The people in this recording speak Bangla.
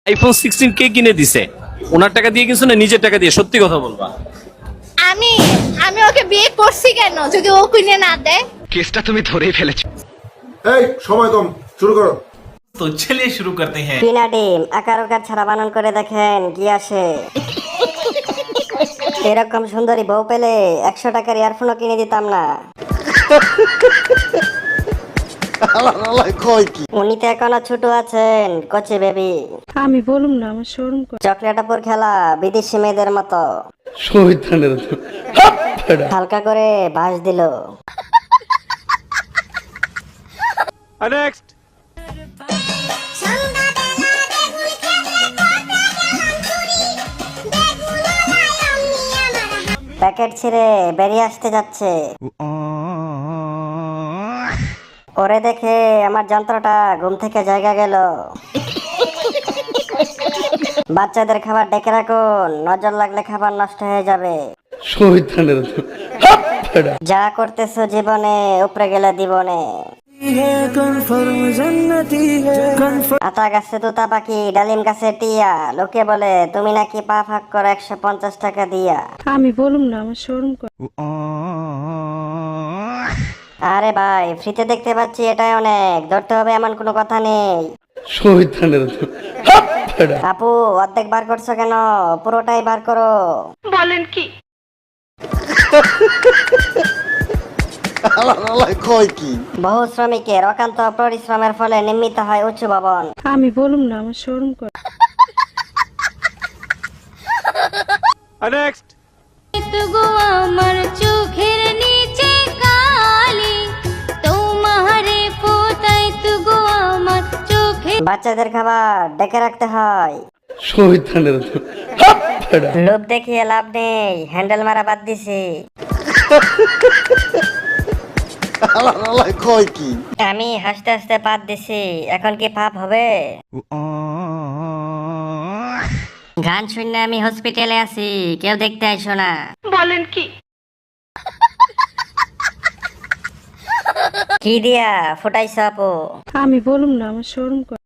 আইফোন 16 কে কিনে দিছে? ওনার টাকা দিয়ে কিনছো না নিজের টাকা দিয়ে? সত্যি কথা বলবা। আমি আমি ওকে বিয়ে করছি কেন যদি ও কিনে না দেয়? কেসটা তুমি ধরেই ফেলেছো। এই সময় কম, শুরু করো। तो चलिए शुरू करते हैं। পিনা ডিম আকার ওকার ছাড়া বানান করে দেখেন কি আসে। এরকম সুন্দরী বউ পেলে 100 টাকার ইয়ারফোনও কিনে দিতাম না। উনি তো এখনো ছোট আছেন, কচি বেবি। আমি বলুম না, আমার শোরুম করে। চকলেট আপুর খেলা বিদেশি মেয়েদের মতো। হালকা করে বাস দিল। নেক্সট। প্যাকেট ছিঁড়ে বেরিয়ে আসতে যাচ্ছে। ওরে দেখে আমার যন্ত্রটা ঘুম থেকে জায়গা গেল। বাচ্চাদের খাবার ডেকে রাখুন, নজর লাগলে খাবার নষ্ট হয়ে যাবে। যা করতেছো জীবনে উপরে গেলে দিবনে। আতা গাছে তোতা পাখি, ডালিম গাছে টিয়া, লোকে বলে তুমি নাকি পা ফাঁক করো 150 টাকা দিয়া। আমি বলুম না, আমার শোরুম করে। আরে ভাই, ফ্রিতে দেখতে পাচ্ছি এটাই অনেক, ধরতে হবে এমন কোনো কথা নেই। আপু অর্ধেক বার করছো কেন? পুরোটাই বার করো। বলেন কি? বহু শ্রমিকের অকান্ত পরিশ্রমের ফলে নির্মিত হয় উঁচু ভবন। আমি বলুম না, আমার শোরুম করে। নেক্সট। গো আমার চোখের নিচে কালি তোমারে পোতাই তু গো আমার চোখে। বাচ্চাদের খাবার ডেকে রাখতে হয়। লোভ দেখিয়ে লাভ নেই, হ্যান্ডেল মারা বাদ দিছি। আমি হাসতে হাসতে পাত দিছি, এখন কি পাপ হবে? গান শুনে আমি হসপিটালে আছি, কেউ দেখতে আইসো না। বলেন কি? কি দিয়া ফুটাইছ আপু? আমি বলুম না, আমার শোরুম করে।